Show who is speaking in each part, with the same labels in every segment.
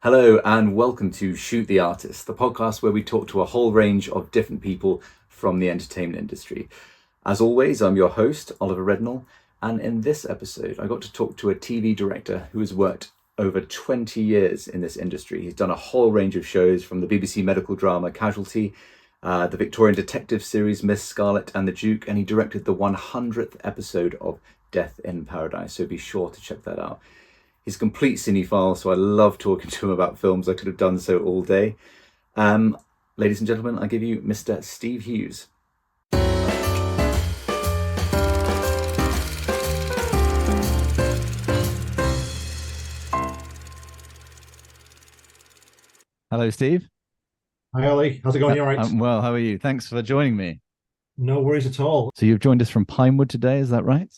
Speaker 1: Hello and welcome to Shoot the Artist, the podcast where we talk to a whole range of different people from the entertainment industry. As always, I'm your host, Oliver Rednall, and in this episode, I got to talk to a TV director who has worked over 20 years in this industry. He's done a whole range of shows from the BBC medical drama Casualty, the Victorian detective series Miss Scarlett and the Duke, and he directed the 100th episode of Death in Paradise, so be sure to check that out. He's a complete cinephile, so I love talking to him about films. I could have done so all day. Ladies and gentlemen, I give you Mr. Steve Hughes. Hello, Steve.
Speaker 2: Hi Ollie, how's it going? You all right?
Speaker 1: I'm well. How are you? Thanks for joining me.
Speaker 2: No worries at all.
Speaker 1: So you've joined us from Pinewood today, is that right?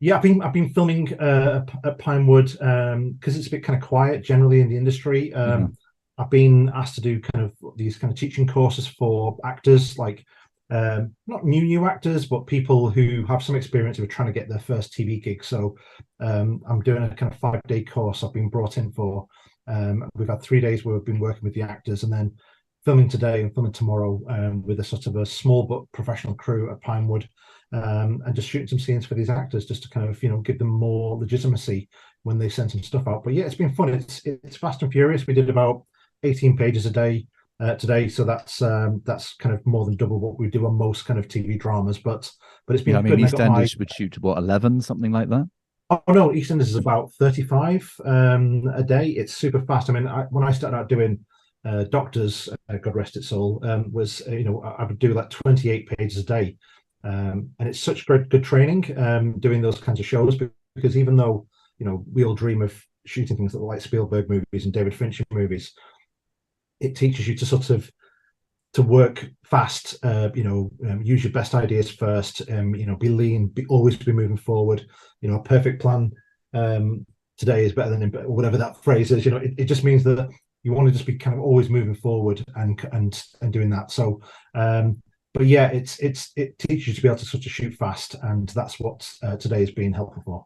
Speaker 2: Yeah, I've been filming at Pinewood because it's a bit kind of quiet generally in the industry. I've been asked to do kind of these kind of teaching courses for actors, like not new actors, but people who have some experience of trying to get their first TV gig. So I'm doing a kind of 5-day course I've been brought in for. We've had 3 days where we've been working with the actors, and then filming today and filming tomorrow with a sort of a small but professional crew at Pinewood. And just shooting some scenes for these actors just to kind of give them more legitimacy when they send some stuff out. But yeah, it's been fun. It's fast and furious. We did about 18 pages a day today, so that's kind of more than double what we do on most kind of TV dramas. But it's been good.
Speaker 1: EastEnders would shoot what, 11, something like that?
Speaker 2: Oh no, EastEnders is about 35 a day. It's super fast. I mean, when I started out doing Doctors, God rest its soul, was I would do like 28 pages a day. And it's such good training doing those kinds of shows, because even though we all dream of shooting things that are like Spielberg movies and David Fincher movies, it teaches you to sort of to work fast, use your best ideas first, be lean, always be moving forward. A perfect plan today is better than whatever that phrase is. It just means that you want to just be kind of always moving forward and doing that. So but yeah, it teaches you to be able to sort of shoot fast, and that's what today has been helpful for.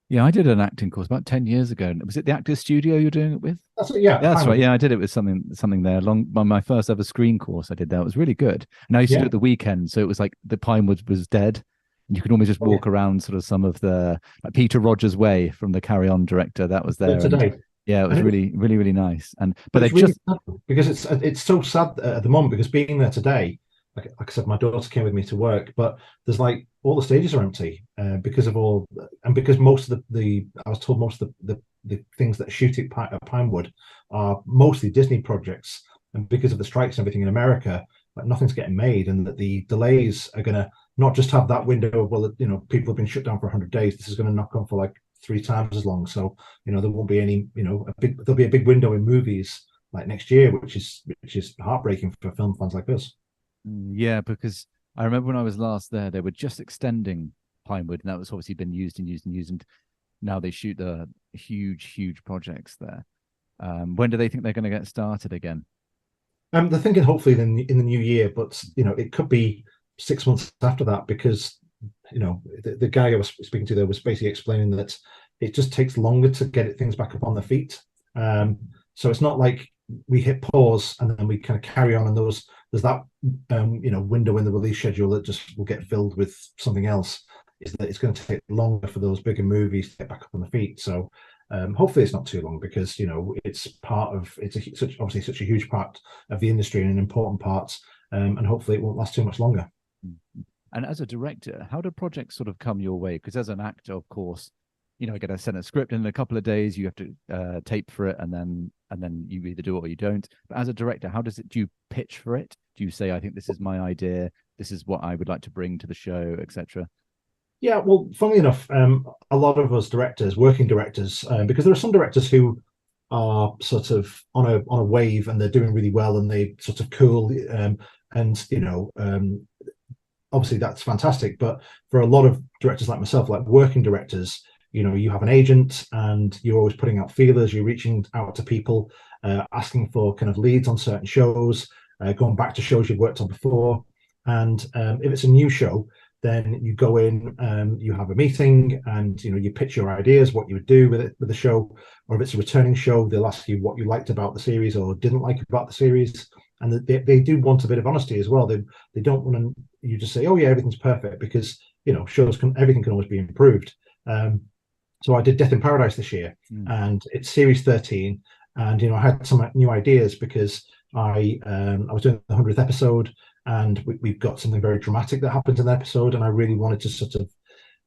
Speaker 1: Yeah, I did an acting course about 10 years ago. Was it the Actors Studio you're doing it with?
Speaker 2: That's it, yeah.
Speaker 1: That's right. Yeah, I did it with something there. My first ever screen course I did there. It was really good. And I used to do it at the weekend, so it was like the Pinewood was dead. And you could almost just walk around sort of some of the, like Peter Rogers Way from the Carry On director that was there.
Speaker 2: Today.
Speaker 1: And, yeah, it was really, really, really nice. But
Speaker 2: it's really sad because it's so sad at the moment, because being there today, like I said, my daughter came with me to work, but there's like all the stages are empty because most of the I was told most of the things that shoot at Pinewood are mostly Disney projects, and because of the strikes and everything in America, like nothing's getting made, and that the delays are going to not just have that window of, well, people have been shut down for 100 days. This is going to knock on for like 3 times as long. So there won't be any there'll be a big window in movies like next year, which is heartbreaking for film fans like us.
Speaker 1: Yeah, because I remember when I was last there, they were just extending Pinewood, and that was obviously been used and used and used, and now they shoot the huge projects there. When do they think they're going to get started again?
Speaker 2: They're thinking hopefully in the new year, but it could be 6 months after that, because the guy I was speaking to there was basically explaining that it just takes longer to get things back up on their feet. So it's not like we hit pause and then we kind of carry on, and there's that window in the release schedule that just will get filled with something else. Is that it's going to take longer for those bigger movies to get back up on the feet. So hopefully it's not too long, because it's obviously such a huge part of the industry and an important part, and hopefully it won't last too much longer.
Speaker 1: And as a director, how do projects sort of come your way? Because as an actor, of course, get a send a script in a couple of days, you have to tape for it, and then you either do it or you don't. But as a director, do you pitch for it? Do you say, I think this is my idea, this is what I would like to bring to the show, etc.?
Speaker 2: Yeah, well, funnily enough, a lot of us directors, working directors, because there are some directors who are sort of on a wave and they're doing really well and they sort of cool, obviously that's fantastic. But for a lot of directors like myself, like working directors, you have an agent and you're always putting out feelers, you're reaching out to people, asking for kind of leads on certain shows, going back to shows you've worked on before. And if it's a new show, then you go in, you have a meeting, and you pitch your ideas, what you would do with it, with the show. Or if it's a returning show, they'll ask you what you liked about the series or didn't like about the series. And they do want a bit of honesty as well. They don't want you just say, oh yeah, everything's perfect, because shows everything can always be improved. So I did Death in Paradise this year, and it's series 13. And I had some new ideas because I was doing the 100th episode, and we've got something very dramatic that happens in the episode, and I really wanted to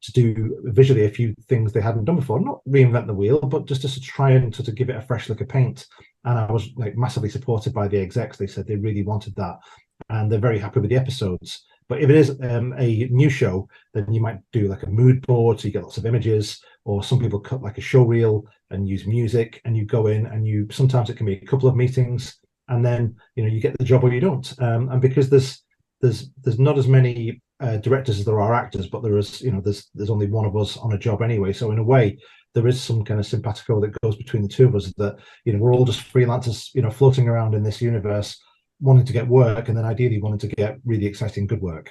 Speaker 2: to do visually a few things they hadn't done before, not reinvent the wheel, but just to try and give it a fresh lick of paint. And I was massively supported by the execs. They said they really wanted that, and they're very happy with the episodes. But if it is a new show, then you might do a mood board, so you get lots of images, or some people cut a show reel and use music, and you go in, and sometimes it can be a couple of meetings, and then you get the job or you don't. And because there's not as many directors as there are actors, but there's only one of us on a job anyway. So in a way, there is some kind of simpatico that goes between the two of us, that we're all just freelancers, floating around in this universe, wanting to get work, and then ideally wanting to get really exciting good work.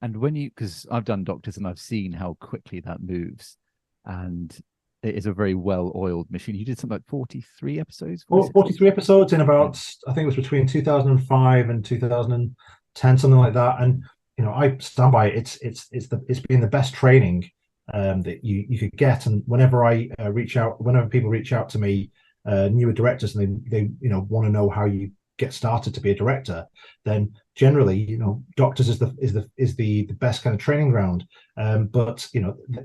Speaker 3: And because I've done Doctors and I've seen how quickly that moves, and it is a very well-oiled machine. You did something like 43 episodes?
Speaker 2: 43 episodes in about, I think it was between 2005 and 2010, something like that. And I stand by it. It's been the best training that you could get. And whenever whenever people reach out to me, newer directors, and they want to know how you get started to be a director, then generally Doctors is the best kind of training ground. But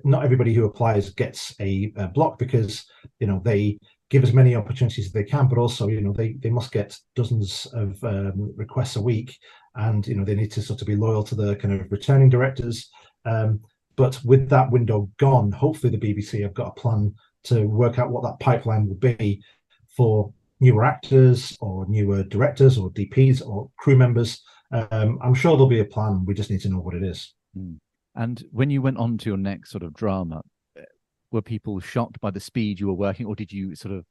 Speaker 2: not everybody who applies gets a block, because they give as many opportunities as they can, but also they must get dozens of requests a week, and they need to be loyal to the kind of returning directors. But with that window gone, hopefully the BBC have got a plan to work out what that pipeline will be for newer actors or newer directors or DPs or crew members. I'm sure there'll be a plan. We just need to know what it is.
Speaker 3: And when you went on to your next sort of drama, were people shocked by the speed you were working, or did you sort of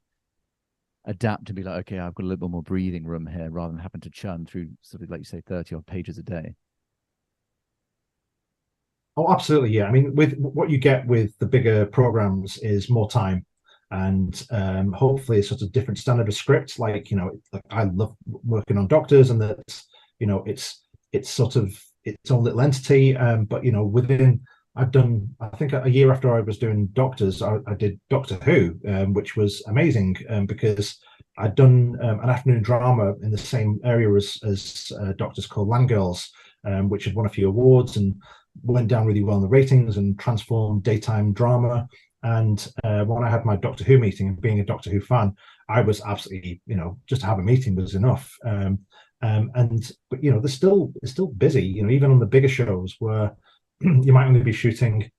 Speaker 3: adapt to be like, okay, I've got a little bit more breathing room here, rather than having to churn through sort of, like you say, 30 odd pages a day?
Speaker 2: Oh, absolutely. Yeah. I mean, with what you get with the bigger programs is more time, and hopefully a sort of different standard of script. I love working on Doctors, and that it's sort of its own little entity. But within, I've done, I think a year after I was doing Doctors, I did Doctor Who, which was amazing, because I'd done an afternoon drama in the same area as Doctors, called Land Girls, which had won a few awards and went down really well in the ratings and transformed daytime drama. And when I had my Doctor Who meeting, and being a Doctor Who fan, I was absolutely, just to have a meeting was enough. But it's still busy, even on the bigger shows where you might only be shooting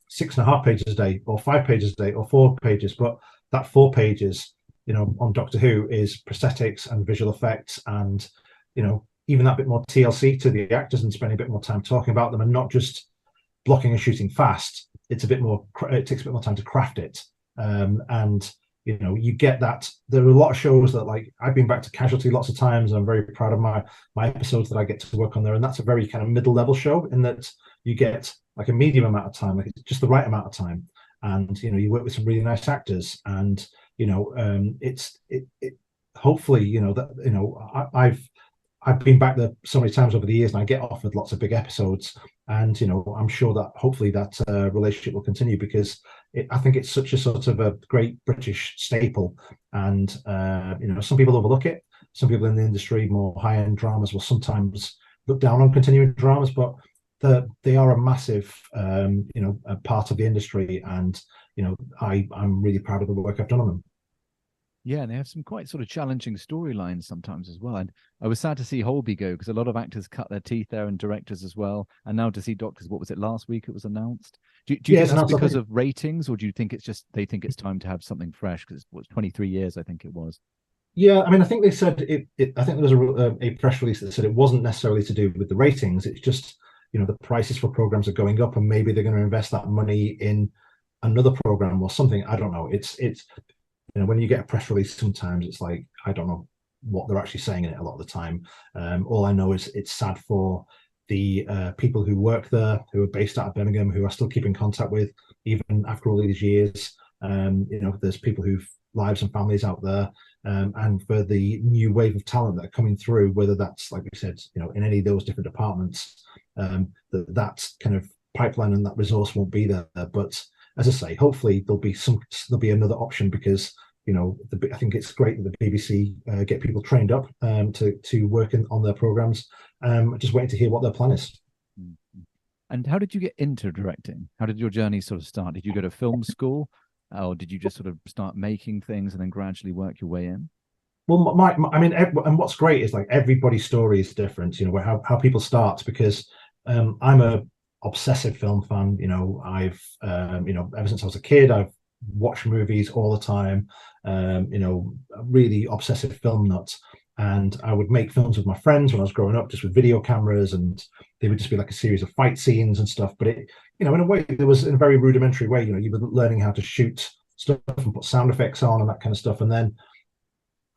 Speaker 2: 6.5 pages a day, or 5 pages a day, or 4 pages, but that 4 pages, on Doctor Who is prosthetics and visual effects, and even that bit more TLC to the actors, and spending a bit more time talking about them, and not just blocking and shooting fast. It takes a bit more time to craft it. And you get that. There are a lot of shows that, I've been back to Casualty lots of times, and I'm very proud of my episodes that I get to work on there. And that's a very kind of middle level show, in that you get a medium amount of time, just the right amount of time. And you work with some really nice actors, and hopefully I've been back there so many times over the years, and I get offered lots of big episodes, and I'm sure that hopefully that relationship will continue, because I think it's such a sort of a great British staple. And some people overlook it. Some people in the industry, more high-end dramas, will sometimes look down on continuing dramas, but they are a massive a part of the industry, and I'm really proud of the work I've done on them.
Speaker 3: Yeah, and they have some quite sort of challenging storylines sometimes as well. And I was sad to see Holby go, because a lot of actors cut their teeth there, and directors as well. And now to see Doctors, what was it, last week it was announced? Do you think that's because of ratings, or do you think it's just they think it's time to have something fresh? Because it was 23 years, I think it was.
Speaker 2: Yeah, I mean, I think they said I think there was a press release that said it wasn't necessarily to do with the ratings. It's just, the prices for programs are going up, and maybe they're going to invest that money in another program or something. I don't know. It's when you get a press release, sometimes it's I don't know what they're actually saying in it a lot of the time. All I know is it's sad for the people who work there, who are based out of Birmingham, who I still keep in contact with even after all these years. There's people who've lives and families out there, and for the new wave of talent that are coming through, whether that's, like we said, in any of those different departments, that kind of pipeline and that resource won't be there. But as I say, hopefully there'll be another option, because I think it's great that the BBC get people trained up to work on their programs. Just waiting to hear what their plan is.
Speaker 3: And how did you get into directing? How did your journey sort of start? Did you go to film school, or did you just sort of start making things and then gradually work your way in?
Speaker 2: Well, and what's great is, like, everybody's story is different. How people start, because I'm a obsessive film fan. I've ever since I was a kid, I've watched movies all the time. Really obsessive film nut. And I would make films with my friends when I was growing up, just with video cameras, and they would just be like a series of fight scenes and stuff. But it, in a way, there was, in a very rudimentary way, you were learning how to shoot stuff and put sound effects on and that kind of stuff. And then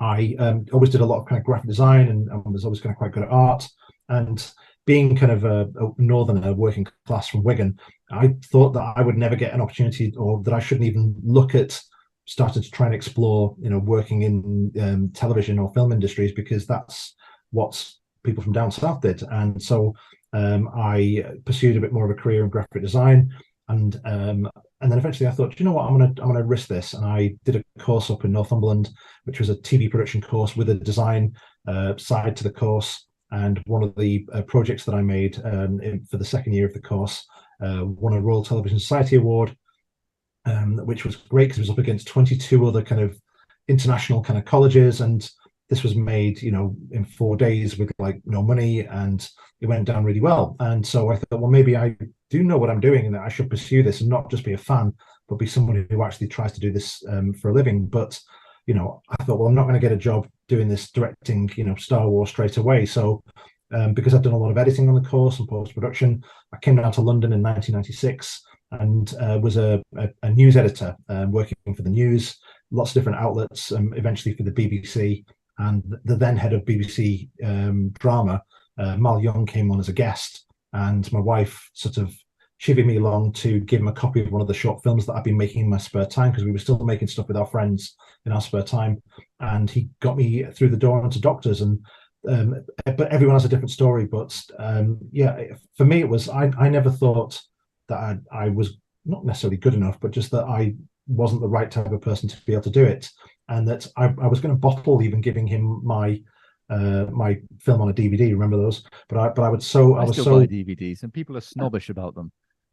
Speaker 2: I always did a lot of kind of graphic design, and was always kind of quite good at art. And being kind of a northerner, working class from Wigan, I thought that I would never get an opportunity, or that I shouldn't even look at started to try and explore, working in television or film industries, because that's what people from down south did. And so I pursued a bit more of a career in graphic design, and then eventually I thought, what, I'm gonna risk this. And I did a course up in Northumberland, which was a TV production course with a design side to the course. And one of the projects that I made for the second year of the course won a Royal Television Society Award, which was great because it was up against 22 other kind of international kind of colleges. And this was made, in 4 days with like no money, and it went down really well. And so I thought, well, maybe I do know what I'm doing, and that I should pursue this and not just be a fan, but be someone who actually tries to do this for a living. But, I thought, well, I'm not going to get a job doing this directing, Star Wars straight away. So because I've done a lot of editing on the course and post-production, I came down to London in 1996 and was a news editor, working for the news, lots of different outlets, eventually for the BBC. And the then head of BBC drama, Mal Young, came on as a guest, and my wife sort of chivied me along to give him a copy of one of the short films that I've been making in my spare time, because we were still making stuff with our friends in our spare time. And he got me through the door into Doctors. And but everyone has a different story. But for me, it was, I never thought that I was not necessarily good enough, but just that I wasn't the right type of person to be able to do it, and that I was going to bottle even giving him my my film on a DVD. Remember those? But I was so
Speaker 3: buy DVDs, and people are snobbish about them.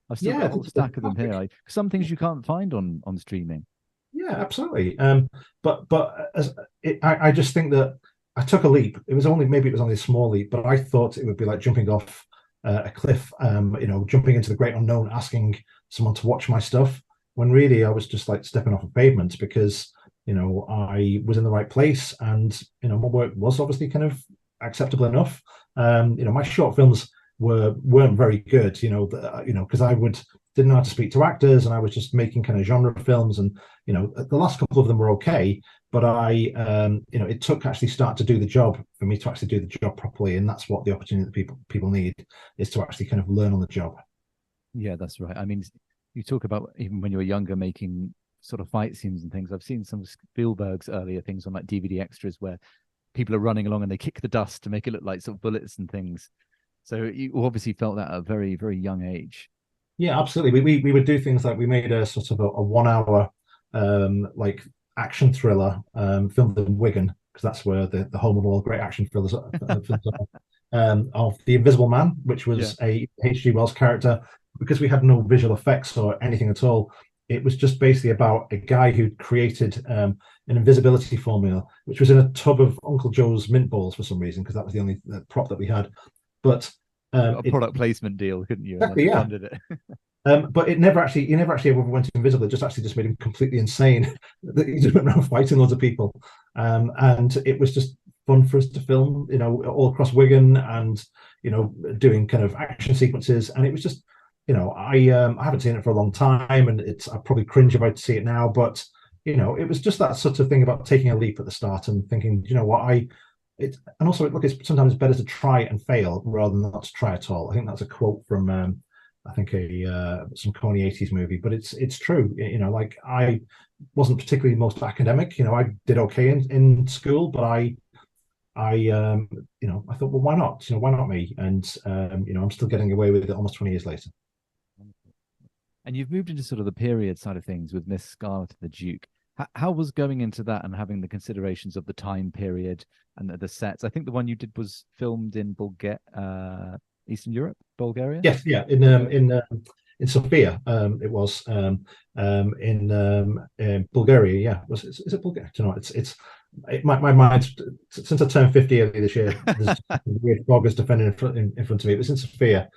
Speaker 3: I've still got a whole stack of them here. Some things you can't find on streaming.
Speaker 2: Yeah, absolutely. I just think that I took a leap. Maybe it was only a small leap, but I thought it would be like jumping off a cliff, jumping into the great unknown, asking someone to watch my stuff, when really I was just like stepping off a pavement, because I was in the right place, and my work was obviously kind of acceptable enough. My short films weren't very good, because I didn't know how to speak to actors, and I was just making kind of genre films, and the last couple of them were okay, but it took actually start to do the job for me to actually do the job properly. And that's what the opportunity that people need, is to actually kind of learn on the job.
Speaker 3: Yeah, that's right. I mean, you talk about even when you were younger making sort of fight scenes and things. I've seen some of Spielberg's earlier things on like DVD extras where people are running along and they kick the dust to make it look like sort of bullets and things. So you obviously felt that at a very, very young age.
Speaker 2: Yeah, absolutely. We would do things like, we made a sort of a 1 hour like action thriller filmed in Wigan, because that's where the home of all great action thrillers of The Invisible Man, which was a H.G. Wells character. Because we had no visual effects or anything at all, it was just basically about a guy who created an invisibility formula, which was in a tub of Uncle Joe's mint balls for some reason, because that was the only prop that we had. But
Speaker 3: a product placement deal, couldn't you?
Speaker 2: Exactly, yeah.
Speaker 3: Funded it.
Speaker 2: But he never actually ever went invisible. It just made him completely insane. That he just went around fighting loads of people, and it was just fun for us to film, all across Wigan, and doing kind of action sequences. And it was just, I haven't seen it for a long time, and I probably cringe if I see it now. But it was just that sort of thing about taking a leap at the start and thinking, what, and also look, it's sometimes better to try and fail rather than not to try at all. I think that's a quote from I think some corny 80s movie, but it's true. Like I wasn't particularly most academic. I did okay in school, but I thought, well, why not? Why not me? And I'm still getting away with it almost 20 years later.
Speaker 3: And you've moved into sort of the period side of things with Miss Scarlett and the Duke. How was going into that and having the considerations of the time period and the sets? I think the one you did was filmed in Eastern Europe, Bulgaria.
Speaker 2: Yes, yeah, in Sofia. It was in Bulgaria. Yeah, is it Bulgaria? Do you know, my mind, since I turned 50 earlier this year, there's a weird fog is defending in front of me. It was in Sofia.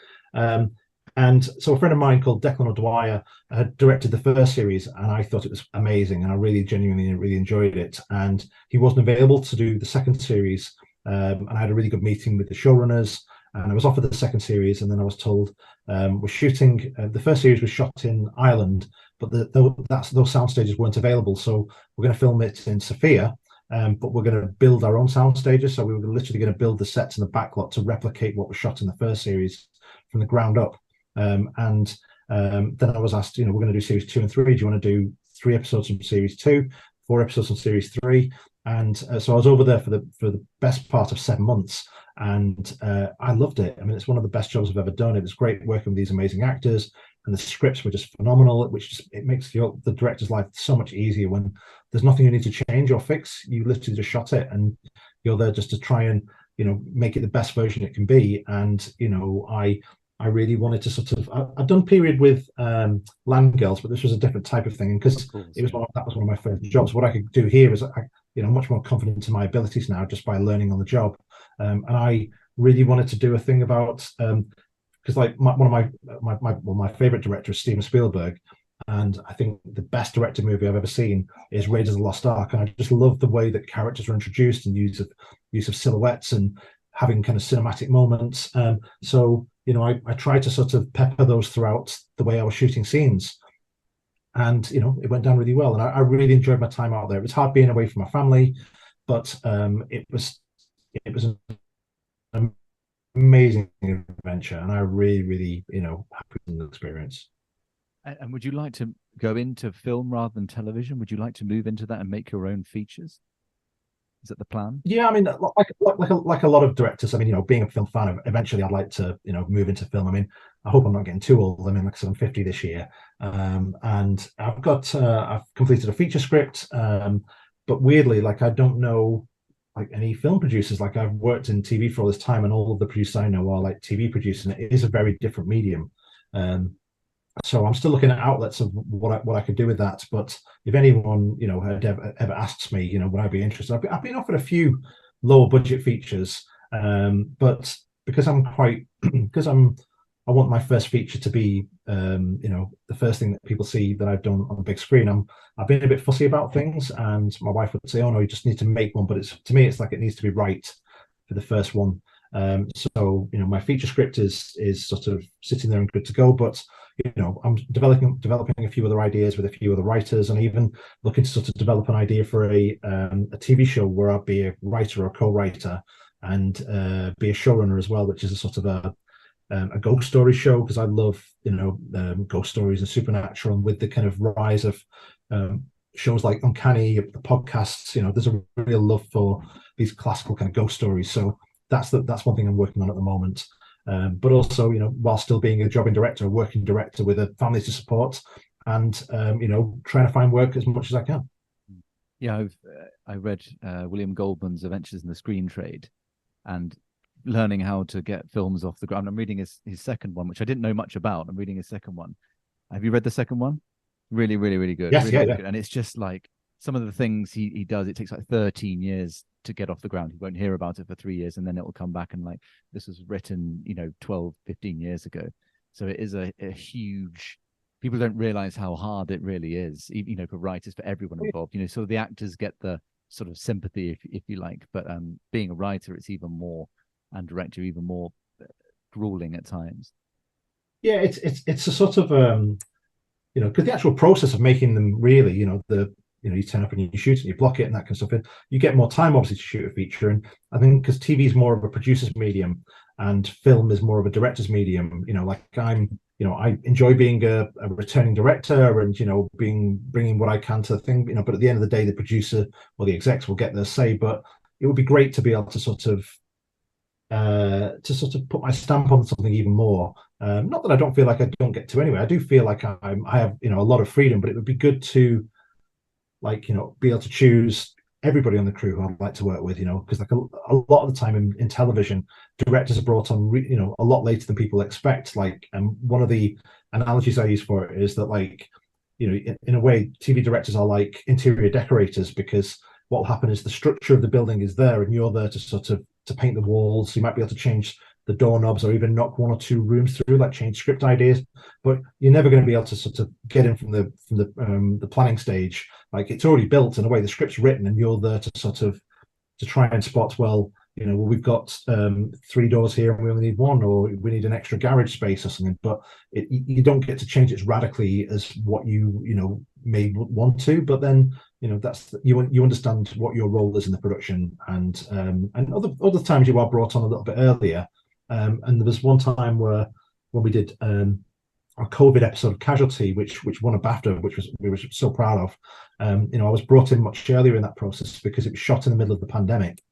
Speaker 2: And so a friend of mine called Declan O'Dwyer had directed the first series, and I thought it was amazing, and I really genuinely really enjoyed it. And he wasn't available to do the second series, and I had a really good meeting with the showrunners, and I was offered the second series, and then I was told we're shooting. The first series was shot in Ireland, but those sound stages weren't available, so we're going to film it in Sofia. But we're going to build our own sound stages, so we were literally going to build the sets in the backlot to replicate what was shot in the first series from the ground up. Then I was asked, we're going to do series 2 and 3. Do you want to do 3 episodes from series 2, 4 episodes from series 3? And so I was over there for the best part of 7 months, and I loved it. I mean, it's one of the best jobs I've ever done. It was great working with these amazing actors, and the scripts were just phenomenal, it makes the director's life so much easier when there's nothing you need to change or fix. You literally just shot it, and you're there just to try and make it the best version it can be. And I really wanted to sort of. I've done period with Land Girls, but this was a different type of thing, and because that was one of my first jobs. What I could do here is, I'm much more confident in my abilities now just by learning on the job, and I really wanted to do a thing about because like one of my favorite director is Steven Spielberg, and I think the best directed movie I've ever seen is Raiders of the Lost Ark, and I just love the way that characters are introduced and use of silhouettes and having kind of cinematic moments. So I tried to sort of pepper those throughout the way I was shooting scenes, and it went down really well, and I really enjoyed my time out there. It was hard being away from my family, but it was an amazing adventure, and I really happy with the experience.
Speaker 3: And would you like to go into film rather than television? Would you like to move into that and make your own features? Is that the plan?
Speaker 2: Yeah, I mean, like a lot of directors. I mean, being a film fan, eventually I'd like to, move into film. I mean, I hope I'm not getting too old. I mean, like I said, I'm 50 this year, and I've completed a feature script. But weirdly, like I don't know, like any film producers. Like I've worked in TV for all this time, and all of the producers I know are like TV producers, and it is a very different medium. So I'm still looking at outlets of what I could do with that. But if anyone had ever asks me, would I be interested? I've been offered a few lower budget features, but because I want my first feature to be the first thing that people see that I've done on the big screen. I've been a bit fussy about things, and my wife would say, "Oh no, you just need to make one." But to me, it's like it needs to be right for the first one. So my feature script is sort of sitting there and good to go, but I'm developing a few other ideas with a few other writers, and even looking to sort of develop an idea for a TV show where I'll be a writer or co-writer and be a showrunner as well, which is a sort of a ghost story show, because I love ghost stories and supernatural, and with the kind of rise of shows like Uncanny, the podcasts, there's a real love for these classical kind of ghost stories. So that's one thing I'm working on at the moment. But also, while still being a working director with a family to support, and trying to find work as much as I can.
Speaker 3: Yeah, I read William Goldman's Adventures in the Screen Trade, and learning how to get films off the ground. I'm reading his second one, which I didn't know much about. I'm reading his second one. Have you read the second one? Really, really, really good.
Speaker 2: Yes,
Speaker 3: really
Speaker 2: yeah.
Speaker 3: Good. And it's just like some of the things he does. It takes like 13 years to get off the ground. He won't hear about it for 3 years, and then it will come back, and like this was written 12, 15 years ago. So it is a huge, people don't realize how hard it really is, for writers, for everyone involved. So the actors get the sort of sympathy, if you like, but being a writer, it's even more, and director, even more grueling at times.
Speaker 2: Yeah, it's a sort of because the actual process of making them, really, you turn up and you shoot it and you block it and that kind of stuff. And you get more time, obviously, to shoot a feature. And I think because TV is more of a producer's medium and film is more of a director's medium, I enjoy being a returning director and, bringing what I can to the thing, but at the end of the day, the producer or the execs will get their say. But it would be great to be able to sort of put my stamp on something even more. Not that I don't feel like I don't get to anyway. I do feel like I have, a lot of freedom, but it would be good to, be able to choose everybody on the crew who I'd like to work with, because like a lot of the time in television, directors are brought on, a lot later than people expect. One of the analogies I use for it is that, in a way, TV directors are like interior decorators, because what will happen is the structure of the building is there and you're there to sort of to paint the walls. You might be able to change the doorknobs or even knock one or two rooms through, like change script ideas, but you're never going to be able to sort of get in from the planning stage. Like, it's already built in a way, the script's written, and you're there to sort of to try and spot, we've got 3 doors here and we only need one, or we need an extra garage space or something. But you don't get to change it as radically as what you may want to. But then that's you understand what your role is in the production, and other times you are brought on a little bit earlier. And there was one time when we did a COVID episode of Casualty, which won a BAFTA, which we were so proud of. I was brought in much earlier in that process because it was shot in the middle of the pandemic,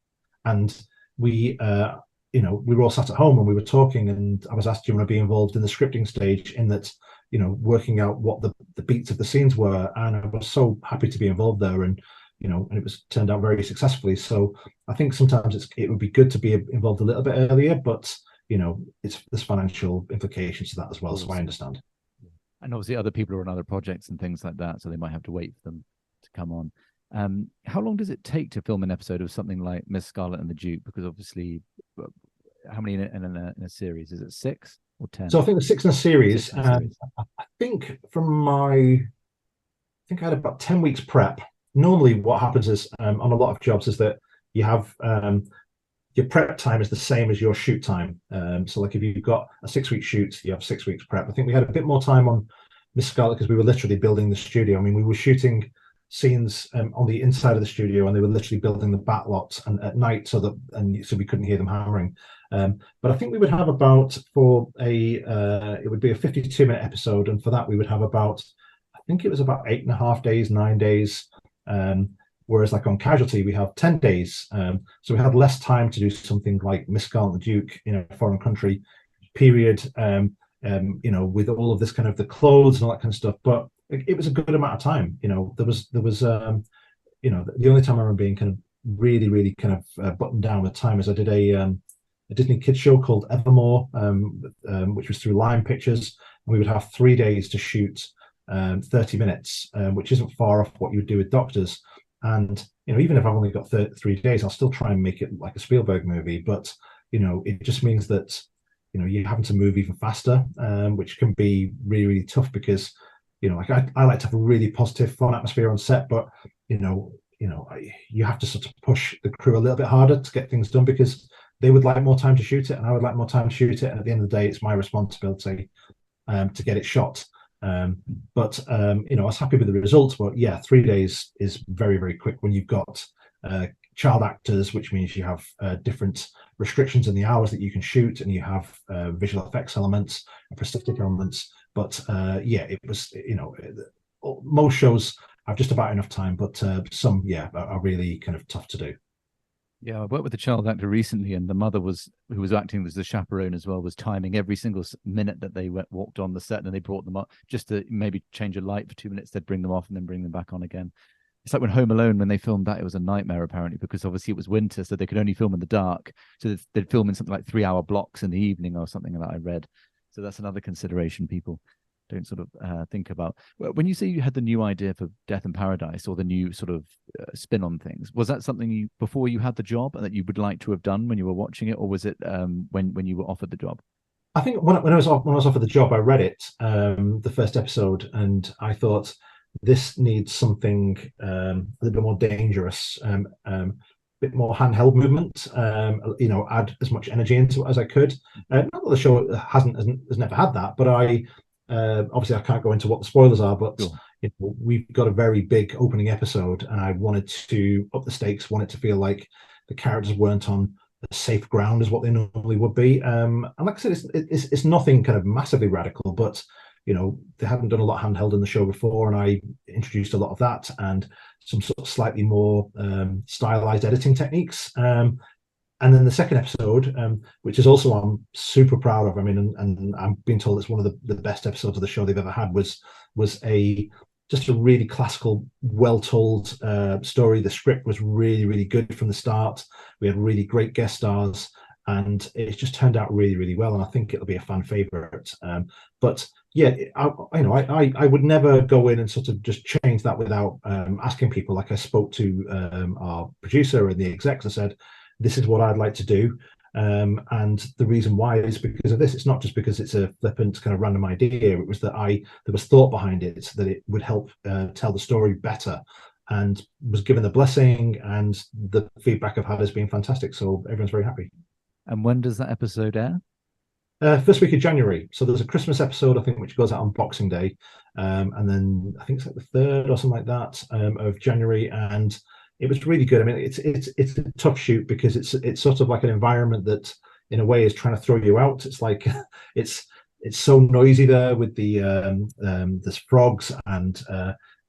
Speaker 2: and we were all sat at home and we were talking, and I was asked, do you want to be involved in the scripting stage, in that working out what the beats of the scenes were. And I was so happy to be involved there, and it was turned out very successfully. So I think sometimes it would be good to be involved a little bit earlier, but there's financial implications to that as well. So I understand.
Speaker 3: And obviously other people are on other projects and things like that, so they might have to wait for them to come on. How long does it take to film an episode of something like Miss Scarlett and the Duke? Because obviously, how many in a series? Is it 6 or 10?
Speaker 2: So I think the 6 in a series. I think I had about 10 weeks prep. Normally what happens is on a lot of jobs is that you have your prep time is the same as your shoot time. So like if you've got a 6-week shoot, you have 6 weeks prep. I think we had a bit more time on Miss Scarlett because we were literally building the studio. I mean, we were shooting scenes on the inside of the studio, and they were literally building the back lots and at night, so we couldn't hear them hammering. But I think we would have about it would be a 52-minute episode, and for that we would have about, I think it was about 8.5 days, 9 days. Whereas like on Casualty, we have 10 days. So we had less time to do something like Miss Scarlett and the Duke, a foreign country period, with all of this kind of the clothes and all that kind of stuff. But it was a good amount of time. There was the only time I remember being kind of really, really kind of buttoned down with time is I did a Disney kids show called Evermore, which was through Lime Pictures, and we would have 3 days to shoot 30 minutes, which isn't far off what you would do with Doctors. And even if I've only got 3 days, I'll still try and make it like a Spielberg movie. But it just means that you're having to move even faster, which can be really, really tough because like I like to have a really positive, fun atmosphere on set, but you have to sort of push the crew a little bit harder to get things done because they would like more time to shoot it, and I would like more time to shoot it. And at the end of the day, it's my responsibility to get it shot. But I was happy with the results. But yeah, 3 days is very, very quick when you've got child actors, which means you have different restrictions in the hours that you can shoot, and you have visual effects elements and prosthetic elements. But it was, most shows have just about enough time, but some, are really kind of tough to do.
Speaker 3: Yeah, I worked with a child actor recently, and the mother who was acting as the chaperone as well, was timing every single minute that they walked on the set, and they brought them up just to maybe change a light for 2 minutes. They'd bring them off and then bring them back on again. It's like when Home Alone, when they filmed that, it was a nightmare apparently, because obviously it was winter, so they could only film in the dark. So they'd film in something like 3-hour blocks in the evening or something that I read. So that's another consideration people don't sort of think about. When you say you had the new idea for Death in Paradise, or the new sort of spin on things, was that something before you had the job and that you would like to have done when you were watching it, or was it when you were offered the job?
Speaker 2: I think when I was offered the job, I read it, the first episode, and I thought this needs something a little bit more dangerous, a bit more handheld movement, add as much energy into it as I could. Not that the show has never had that, but I obviously I can't go into what the spoilers are, but
Speaker 3: sure.
Speaker 2: we've got a very big opening episode, and I wanted to up the stakes, wanted to feel like the characters weren't on a safe ground as what they normally would be. And like I said, it's nothing kind of massively radical, but they hadn't done a lot of handheld in the show before, and I introduced a lot of that and some sort of slightly more stylized editing techniques. And then the second episode, which is also I'm super proud of. I mean, and I'm being told it's one of the best episodes of the show they've ever had. Was just a really classical, well-told story. The script was really, really good from the start. We had really great guest stars, and it's just turned out really, really well. And I think it'll be a fan favorite. But yeah, I would never go in and sort of just change that without asking people. Like I spoke to our producer and the execs. I said, this is what I'd like to do. And the reason why is because of this. It's not just because it's a flippant kind of random idea. It was that there was thought behind it, so that it would help tell the story better, and was given the blessing, and the feedback I've had has been fantastic. So everyone's very happy.
Speaker 3: And when does that episode air?
Speaker 2: First week of January. So there's a Christmas episode, I think, which goes out on Boxing Day. And then I think it's like the 3rd or something like that of January. And it was really good. I mean, it's a tough shoot because it's sort of like an environment that, in a way, is trying to throw you out. It's like it's so noisy there with there's frogs and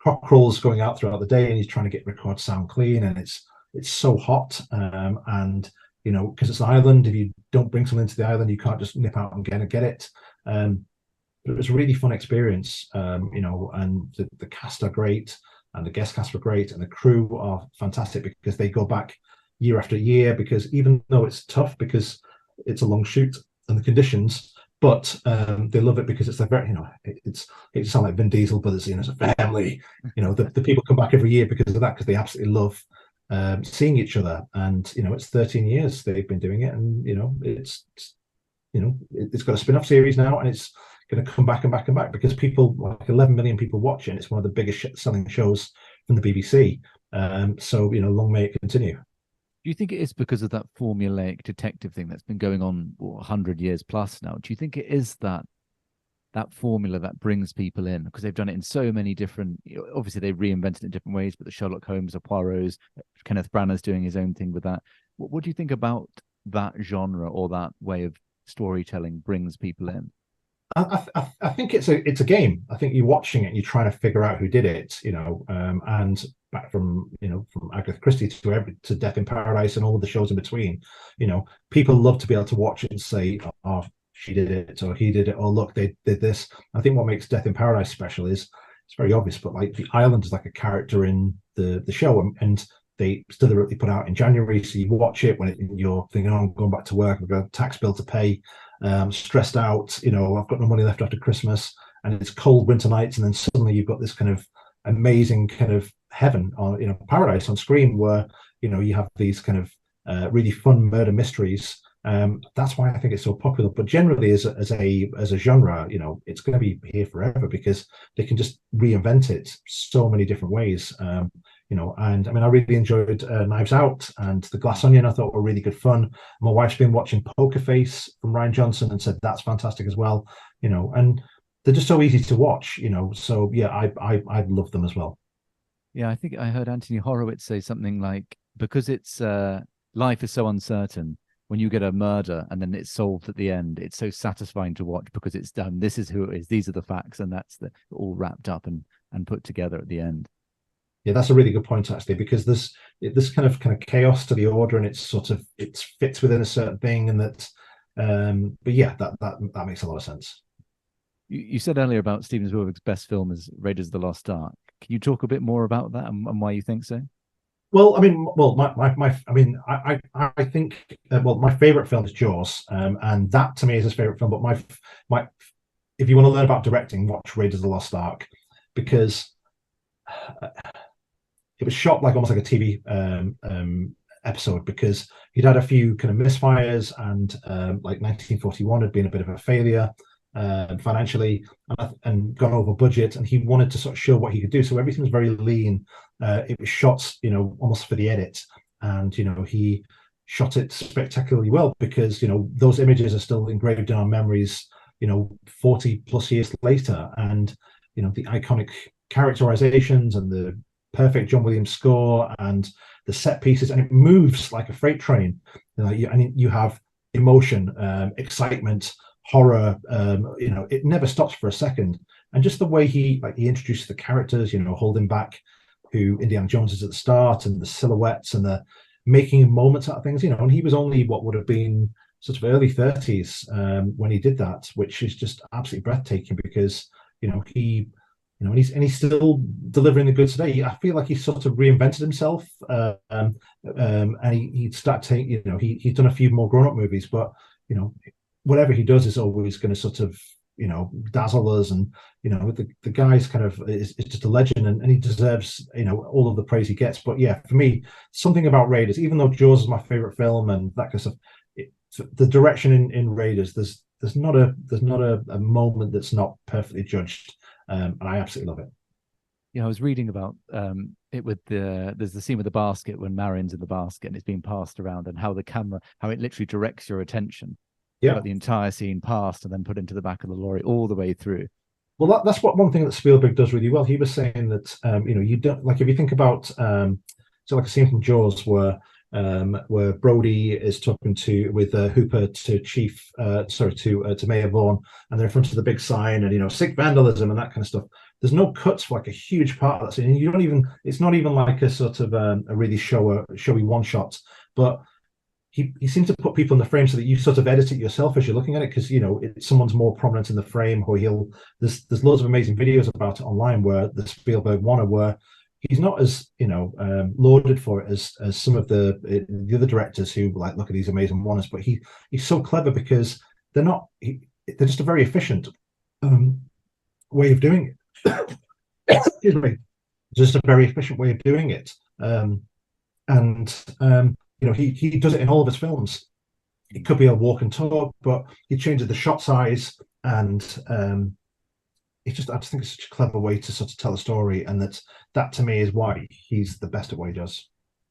Speaker 2: cockerels going out throughout the day, and he's trying to record sound clean, and it's so hot. And because it's an island, if you don't bring something to the island, you can't just nip out and get it. But it was a really fun experience. And the cast are great. And the guest cast were great, and the crew are fantastic because they go back year after year. Because even though it's tough, because it's a long shoot and the conditions, but they love it because it's like very, it sounds like Vin Diesel, but it's a family. The people come back every year because of that, because they absolutely love seeing each other. And it's 13 years they've been doing it, and it's got a spin-off series now, and it's going to come back and back and back because people, like 11 million people watch it, and it's one of the biggest selling shows from the BBC. So long may it continue.
Speaker 3: Do you think it is because of that formulaic detective thing that's been going on 100 years plus now? Do you think it is that formula that brings people in? Because they've done it in so many different, obviously they reinvented it in different ways, but the Sherlock Holmes, the Poirot's, Kenneth Branagh's doing his own thing with that. What do you think about that genre, or that way of storytelling brings people in?
Speaker 2: I think it's a game. I think you're watching it and you're trying to figure out who did it, and back from Agatha Christie to Death in Paradise and all of the shows in between. People love to be able to watch it and say, oh, she did it, or he did it, or look, they did this. I think what makes Death in Paradise special is it's very obvious, but like the island is like a character in the show, and they still deliberately put out in January, so you watch it when you're thinking, oh, I'm going back to work, I've got a tax bill to pay, stressed out, I've got no money left after Christmas, and it's cold winter nights, and then suddenly you've got this kind of amazing kind of heaven, or paradise on screen, where you have these kind of really fun murder mysteries. That's why I think it's so popular. But generally, as a genre, it's going to be here forever because they can just reinvent it so many different ways. And I mean, I really enjoyed Knives Out and The Glass Onion. I thought were really good fun. My wife's been watching Poker Face from Rian Johnson and said that's fantastic as well. And they're just so easy to watch. So yeah, I love them as well.
Speaker 3: Yeah, I think I heard Anthony Horowitz say something like, because it's life is so uncertain, when you get a murder and then it's solved at the end, it's so satisfying to watch because it's done. This is who it is. These are the facts, and that's all wrapped up and put together at the end.
Speaker 2: Yeah, that's a really good point actually, because there's this kind of chaos to the order, and it fits within a certain thing, and that. But yeah, that makes a lot of sense.
Speaker 3: You said earlier about Steven Spielberg's best film is Raiders of the Lost Ark. Can you talk a bit more about that and why you think so?
Speaker 2: Well, I mean, I think my favorite film is Jaws, and that to me is his favorite film. But my if you want to learn about directing, watch Raiders of the Lost Ark, because it was shot almost like a TV episode, because he'd had a few kind of misfires, and like 1941 had been a bit of a failure financially, and gone over budget, and he wanted to sort of show what he could do. So everything was very lean. It was shot, almost for the edit, and he shot it spectacularly well, because those images are still engraved in our memories 40 plus years later, and the iconic characterizations and the perfect John Williams score and the set pieces, and it moves like a freight train. You have emotion, excitement, horror. It never stops for a second. And just the way he introduces the characters, holding back who Indiana Jones is at the start, and the silhouettes and the making moments out of things, and he was only what would have been sort of early 30s when he did that, which is just absolutely breathtaking because, and he's still delivering the goods today. I feel like he sort of reinvented himself, and he'd start taking, he's done a few more grown-up movies, but, whatever he does is always going to sort of, dazzle us. And, the guy's kind of is just a legend, and he deserves, all of the praise he gets. But yeah, for me, something about Raiders, even though Jaws is my favorite film and that kind of stuff, the direction in Raiders, there's not a moment that's not perfectly judged. And I absolutely love it.
Speaker 3: Yeah, I was reading about it with there's the scene with the basket when Marion's in the basket and it's being passed around, and how it literally directs your attention.
Speaker 2: Yeah,
Speaker 3: the entire scene passed and then put into the back of the lorry all the way through.
Speaker 2: Well, that's one thing that Spielberg does really well. He was saying that you don't, like, if you think about so like a scene from Jaws where Brody is talking with Hooper to to Mayor Vaughn, and they're in front of the big sign, and sick vandalism and that kind of stuff. There's no cuts for like a huge part of that scene. You don't even, it's not even like a sort of a really showy one shot, but he seems to put people in the frame so that you sort of edit it yourself as you're looking at it, because someone's more prominent in the frame, or there's loads of amazing videos about it online where the Spielberg one, where he's not as lauded for it as some of the other directors who like look at these amazing ones, but he's so clever because they're just a very efficient way of doing it. Excuse me, just a very efficient way of doing it, he does it in all of his films. It could be a walk and talk, but he changes the shot size, and I just think it's such a clever way to sort of tell a story, and that to me is why he's the best at what he does.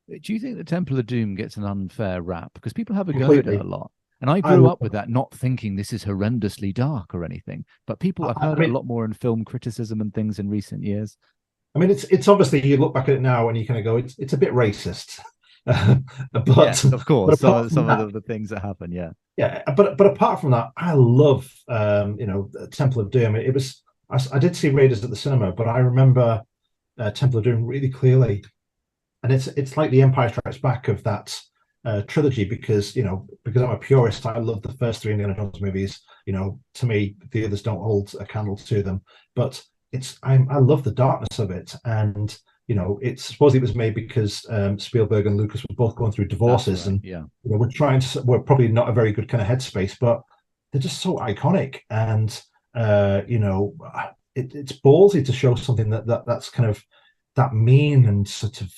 Speaker 3: Do you think the Temple of Doom gets an unfair rap? Because people have a go
Speaker 2: Completely.
Speaker 3: at it a lot. And I grew up with that, not thinking this is horrendously dark or anything. But I've heard it a lot more in film criticism and things in recent years.
Speaker 2: I mean, it's obviously, you look back at it now and you kind of go, it's a bit racist. But
Speaker 3: yes, of course,
Speaker 2: but
Speaker 3: some of the things that happen,
Speaker 2: yeah. But apart from that, I love Temple of Doom. I did see Raiders at the cinema, but I remember Temple of Doom really clearly, and it's like the Empire Strikes Back of that trilogy, because I'm a purist. I love the first three Indiana Jones movies. To me, the others don't hold a candle to them, but I love the darkness of it. And supposedly it was made because Spielberg and Lucas were both going through divorces,
Speaker 3: right,
Speaker 2: and
Speaker 3: yeah,
Speaker 2: we're probably not a very good kind of headspace, but they're just so iconic. And it's ballsy to show something that's kind of that mean and sort of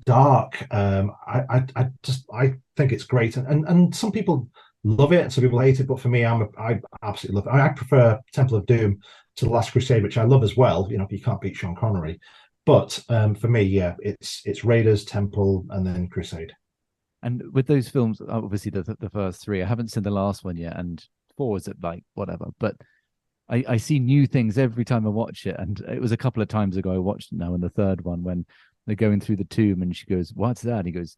Speaker 2: dark. I think it's great, and some people love it and some people hate it, but for me, I absolutely love it. I prefer Temple of Doom to The Last Crusade, which I love as well. You can't beat Sean Connery, but for me, yeah, it's Raiders, Temple, and then Crusade.
Speaker 3: And with those films, obviously the first three, I haven't seen the last one yet, and 4 is like whatever, but I see new things every time I watch it. And it was a couple of times ago I watched it now in the third one when they're going through the tomb and she goes, "What's that?" And he goes,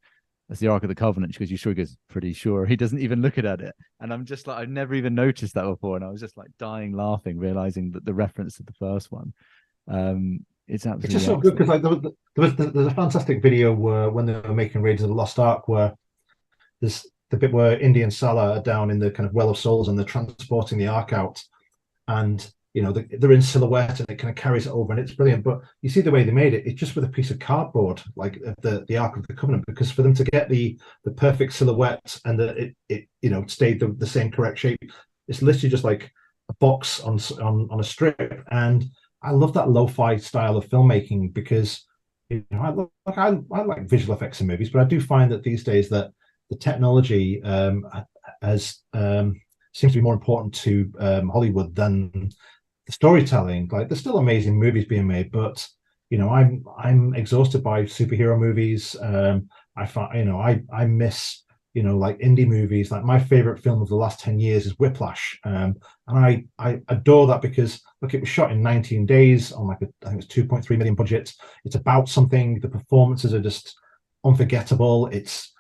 Speaker 3: "That's the Ark of the Covenant." She goes, "You sure?" He goes, "Pretty sure." He doesn't even look at it. And I'm just like, I've never even noticed that before. And I was just like dying laughing, realizing that the reference to the first one. It's absolutely,
Speaker 2: it's just so good, because like there's a fantastic video where when they were making Raiders of the Lost Ark, where there's the bit where Indy and Salah are down in the kind of Well of Souls and they're transporting the Ark out, and they're in silhouette and it kind of carries it over, and it's brilliant. But you see the way they made it, it's just with a piece of cardboard, like the Ark of the Covenant, because for them to get the perfect silhouette and that it stayed the same correct shape, it's literally just like a box on a strip. And I love that lo-fi style of filmmaking, because I like visual effects in movies, but I do find that these days that the technology has seems to be more important to Hollywood than the storytelling. Like, there's still amazing movies being made, but I'm exhausted by superhero movies. I find I miss like indie movies. Like my favorite film of the last 10 years is Whiplash. And I adore that because, look, it was shot in 19 days on like, I think it's 2.3 million budget. It's about something. The performances are just unforgettable. It's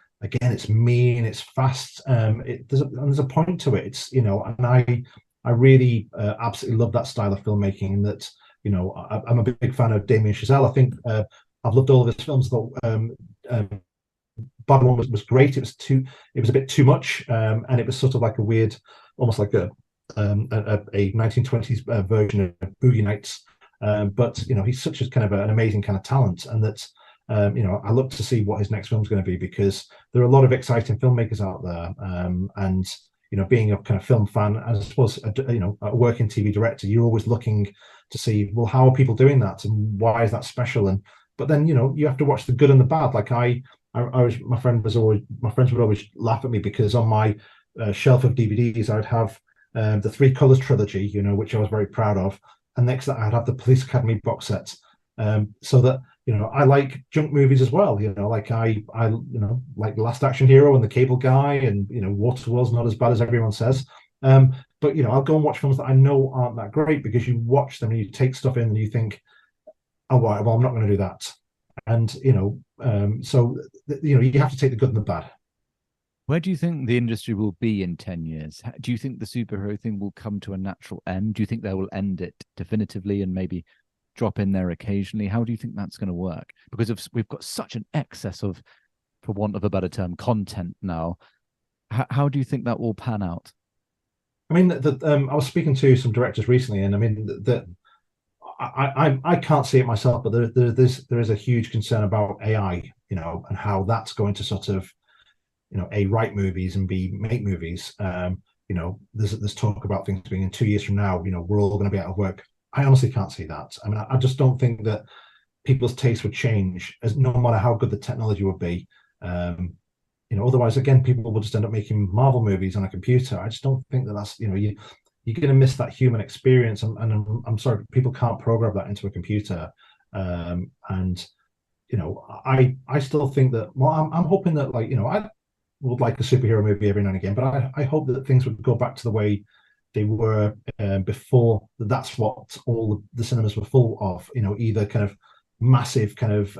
Speaker 2: mean, it's fast. There's a point to it. It's, and I really absolutely love that style of filmmaking, and that, I'm a big fan of Damien Chazelle. I think I've loved all of his films, though. Babylon was great. It was a bit too much, and it was sort of like a weird, almost like a 1920s version of Boogie Nights. But he's such a kind of an amazing kind of talent, and that I look to see what his next film's going to be, because there are a lot of exciting filmmakers out there, and being a kind of film fan, and I suppose a working TV director, you're always looking to see, well, how are people doing that, and why is that special? And but then you have to watch the good and the bad. Like my friends would always laugh at me because on my shelf of DVDs I'd have the Three Colors trilogy, which I was very proud of, and next to that I'd have the Police Academy box set. So that I like junk movies as well. Like I like The Last Action Hero and The Cable Guy, and Waterworld's not as bad as everyone says. But I'll go and watch films that I know aren't that great, because you watch them and you take stuff in and you think, oh, right, well, I'm not going to do that. And so you have to take the good and the bad.
Speaker 3: Where do you think the industry will be in 10 years? Do you think the superhero thing will come to a natural end? Do you think they will end it definitively and maybe drop in there occasionally? How do you think that's going to work? Because we've got such an excess of, for want of a better term, content now. How do you think that will pan out?
Speaker 2: I mean, I was speaking to some directors recently, and I mean, I can't see it myself, but there is a huge concern about AI, and how that's going to sort of, A, write movies, and B, make movies. There's talk about things being in 2 years from now, we're all going to be out of work. I honestly can't see that. I mean, I just don't think that people's tastes would change, as no matter how good the technology would be. Otherwise, again, people will just end up making Marvel movies on a computer. I just don't think that's, you're going to miss that human experience. And I'm sorry, people can't program that into a computer. I still think that, well, I'm hoping that, I would like a superhero movie every now and again, but I hope that things would go back to the way they were before. That's what all the cinemas were full of, either kind of massive kind of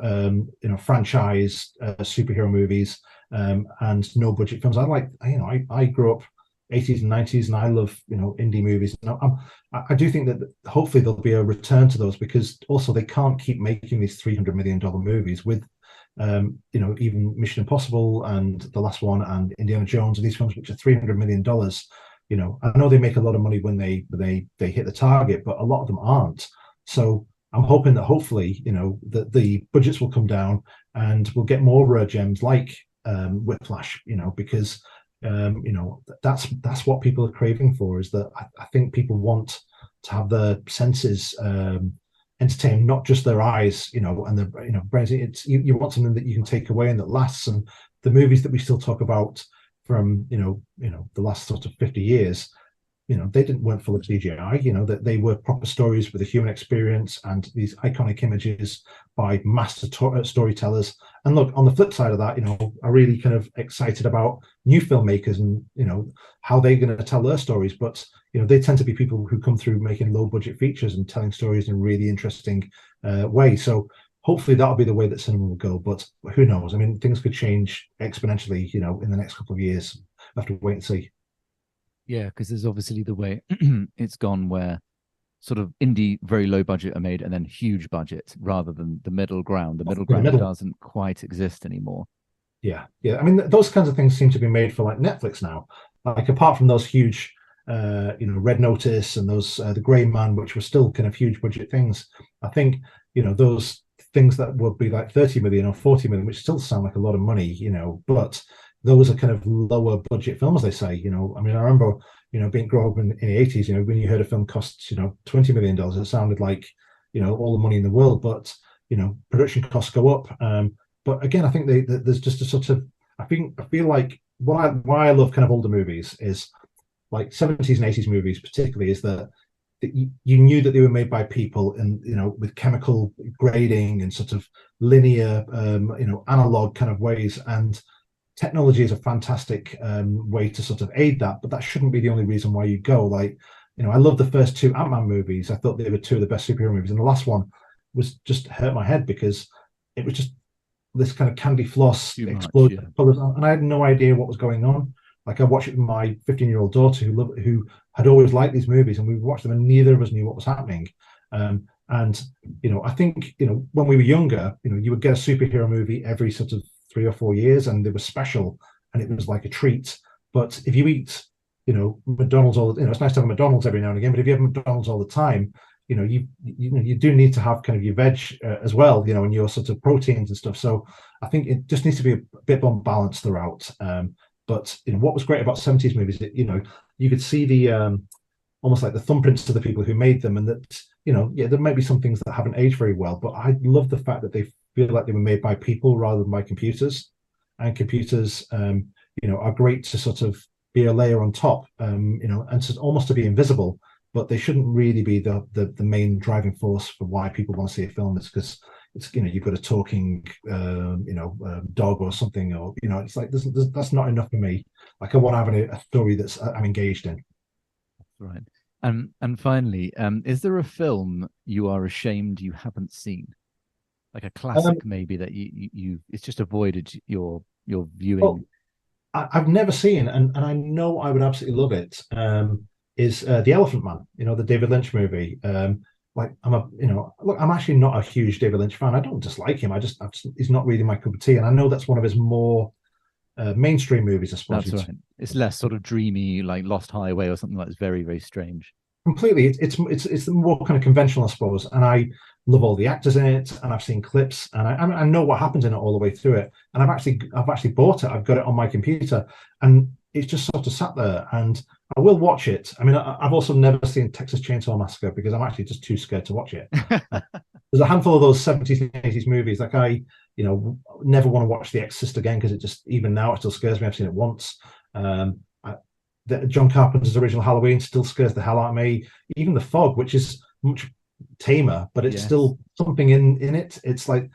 Speaker 2: franchise superhero movies, and no budget films. I grew up 80s and 90s, and I love indie movies. And I do think that hopefully there'll be a return to those, because also they can't keep making these $300 million movies with even Mission Impossible and the last one, and Indiana Jones, and these films which are $300 million. I know they make a lot of money when they hit the target, but a lot of them aren't. So I'm hoping that hopefully that the budgets will come down, and we'll get more rare gems like Whiplash, because that's what people are craving for. Is that I think people want to have their senses entertained, not just their eyes, and their brains. It's you want something that you can take away and that lasts. And the movies that we still talk about from the last sort of 50 years, they weren't full of CGI. That they were proper stories with a human experience and these iconic images by master storytellers. And look, on the flip side of that, are really kind of excited about new filmmakers and how they're going to tell their stories. But they tend to be people who come through making low budget features and telling stories in a really interesting way. So hopefully that'll be the way that cinema will go. But who knows? I mean, things could change exponentially, in the next couple of years. We'll have to wait and see.
Speaker 3: Yeah, because there's obviously the way it's gone, where sort of indie, very low budget are made, and then huge budget, rather than the middle ground. The middle ground doesn't quite exist anymore.
Speaker 2: Yeah. I mean, those kinds of things seem to be made for like Netflix now. Like apart from those huge, Red Notice and those The Grey Man, which were still kind of huge budget things. I think those things that would be like 30 million or 40 million, which still sound like a lot of money, but those are kind of lower budget films, they say. I mean, I remember, being growing up in the 80s, when you heard a film costs, $20 million, it sounded like, all the money in the world. But, production costs go up. But again, I think there's just a sort of, I feel like why I love kind of older movies is like 70s and 80s movies particularly, is that you knew that they were made by people and, with chemical grading and sort of linear, analog kind of ways. And technology is a fantastic way to sort of aid that, but that shouldn't be the only reason why you go. Like, I love the first two Ant-Man movies. I thought they were two of the best superhero movies, and the last one was just hurt my head because it was just this kind of candy floss explosion of colors, and I had no idea what was going on. Like, I watched it with my 15-year-old daughter who had always liked these movies, and we watched them, and neither of us knew what was happening. And I think when we were younger, you would get a superhero movie every sort of 3 or 4 years, and they were special, and it was like a treat. But if you eat, McDonald's it's nice to have McDonald's every now and again. But if you have McDonald's all the time, you do need to have kind of your veg as well, and your sort of proteins and stuff. So I think it just needs to be a bit more balanced throughout. But what was great about 70s movies, you could see the almost like the thumbprints of the people who made them, and that there might be some things that haven't aged very well, but I love the fact that they feel like they were made by people rather than by computers. And computers, are great to sort of be a layer on top, and to almost to be invisible, but they shouldn't really be the main driving force for why people want to see a film. It's because it's you've got a talking dog or something, or it's like that's not enough for me. Like, I want to have a story that's I'm engaged in.
Speaker 3: Right. And finally, is there a film you are ashamed you haven't seen, like a classic maybe that you it's just avoided your viewing?
Speaker 2: Well, I've never seen, and I know I would absolutely love it. Is The Elephant Man? The David Lynch movie. Like, I'm actually not a huge David Lynch fan. I don't dislike him. He's not really my cup of tea, and I know that's one of his more mainstream movies, I suppose.
Speaker 3: That's right. It's less sort of dreamy, like Lost Highway or something like that's very, very strange.
Speaker 2: Completely. It's more kind of conventional, I suppose. And I love all the actors in it, and I've seen clips, and I know what happens in it all the way through it. And I've actually bought it. I've got it on my computer, and it's just sort of sat there. And I will watch it. I mean, I've also never seen Texas Chainsaw Massacre because I'm actually just too scared to watch it. There's a handful of those 70s and 80s movies. Like, I never want to watch The Exorcist again because it just, even now, it still scares me. I've seen it once. John Carpenter's original Halloween still scares the hell out of me. Even The Fog, which is much tamer, but it's still something in it. It's like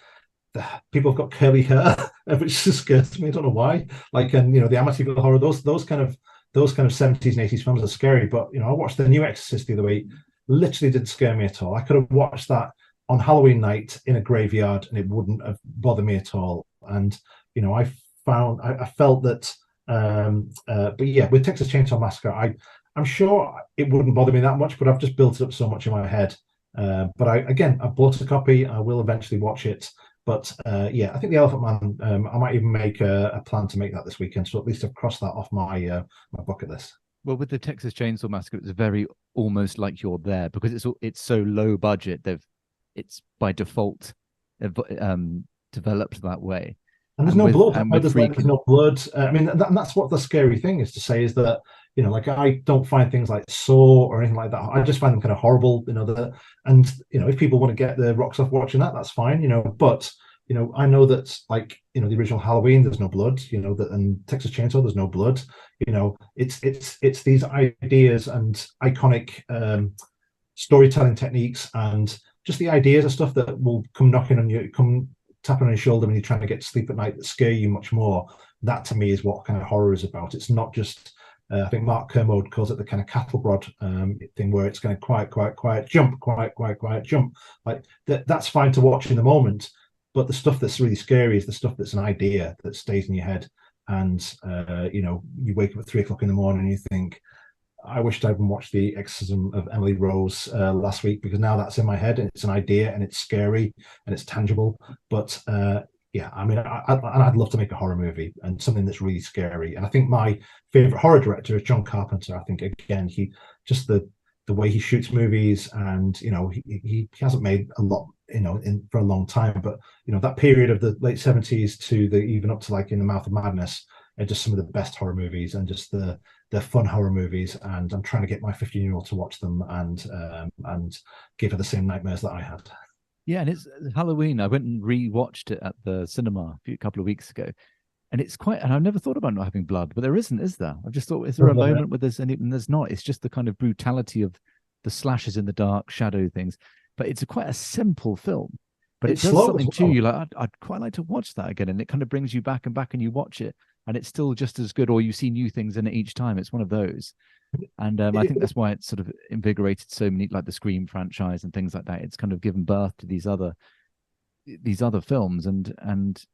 Speaker 2: people have got curly hair, which just scares me. I don't know why. Like, and the Amityville Horror, those kind of 70s and 80s films are scary. But I watched the new Exorcist the other week. Literally didn't scare me at all. I could have watched that on Halloween night in a graveyard, and it wouldn't have bothered me at all. And I felt that. But yeah, with Texas Chainsaw Massacre, I'm sure it wouldn't bother me that much, but I've just built it up so much in my head. But I bought a copy. I will eventually watch it. But yeah, I think The Elephant Man. I might even make a plan to make that this weekend, so at least I've crossed that off my bucket list.
Speaker 3: Well, with the Texas Chainsaw Massacre, it's very almost like you're there because it's so low budget. It's by default developed that way.
Speaker 2: And there's no blood. There's no blood. I mean, that's what the scary thing is to say, is that like, I don't find things like Saw or anything like that. I just find them kind of horrible. And if people want to get their rocks off watching that, that's fine. But I know that, like, the original Halloween, there's no blood. And Texas Chainsaw, there's no blood. It's these ideas and iconic storytelling techniques, and just the ideas of stuff that will come knocking on you, come tapping on your shoulder when you're trying to get to sleep at night, that scare you much more. That, to me, is what kind of horror is about. It's not just I think Mark Kermode calls it the kind of cattle prod thing, where it's kind of quiet jump, quiet jump. Like that's fine to watch in the moment, but the stuff that's really scary is the stuff that's an idea that stays in your head. And you wake up at 3 o'clock in the morning and you think, I wished I'd watched The Exorcism of Emily Rose last week, because now that's in my head and it's an idea and it's scary and it's tangible. But yeah, I mean, I'd love to make a horror movie and something that's really scary. And I think my favorite horror director is John Carpenter. I think, again, he just the way he shoots movies, and he hasn't made a lot for a long time, but that period of the late 70s to even up to like In the Mouth of Madness are just some of the best horror movies, and just they're fun horror movies. And I'm trying to get my 15-year-old to watch them and give her the same nightmares that I had.
Speaker 3: Yeah, and it's Halloween. I went and re-watched it at the cinema a couple of weeks ago, and it's quite. And I've never thought about not having blood, but there isn't, is there? I've just thought, is there a moment where there's any? And there's not. It's just the kind of brutality of the slashes in the dark, shadow things. But it's quite a simple film, But it
Speaker 2: It's
Speaker 3: does
Speaker 2: slow
Speaker 3: something
Speaker 2: as
Speaker 3: too.
Speaker 2: well.
Speaker 3: You like, I'd quite like to watch that again, and it kind of brings you back and back, and you watch it, and it's still just as good, or you see new things in it each time. It's one of those, and I think that's why it's sort of invigorated so many, like the Scream franchise and things like that. It's kind of given birth to these other films, and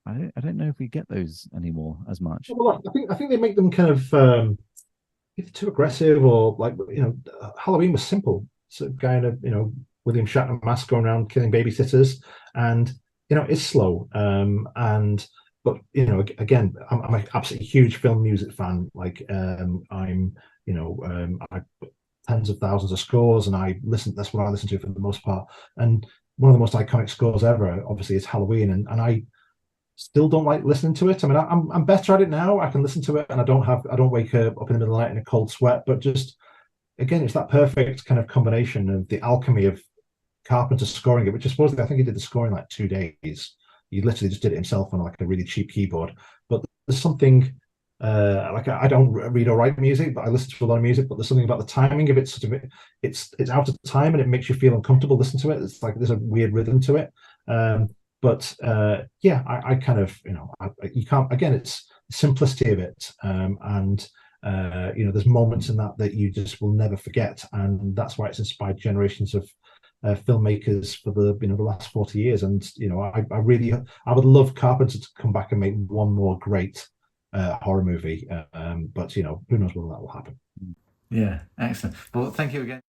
Speaker 3: I don't know if we get those anymore as much.
Speaker 2: Well, I think they make them kind of either too aggressive or like Halloween was simple. So kind of William Shatner mask going around killing babysitters, and it's slow. But again, I'm an absolutely huge film music fan. Like I tens of thousands of scores, and I listen. That's what I listen to for the most part. And one of the most iconic scores ever, obviously, is Halloween, and I still don't like listening to it. I mean, I'm better at it now. I can listen to it, and I don't wake up in the middle of the night in a cold sweat. But just again, it's that perfect kind of combination of the alchemy of Carpenter scoring it, which I think he did the scoring like 2 days. He literally just did it himself on like a really cheap keyboard. But there's something like I don't read or write music, but I listen to a lot of music. But there's something about the timing of it. Sort of, it's out of time, and it makes you feel uncomfortable listening to it. It's like there's a weird rhythm to it. Yeah, I kind of you can't, again, it's the simplicity of it, and there's moments in that you just will never forget, and that's why it's inspired generations of filmmakers for the last 40 years. And I would love Carpenter to come back and make one more great horror movie, but who knows whether that will happen.
Speaker 1: Yeah, excellent. Well, thank you again.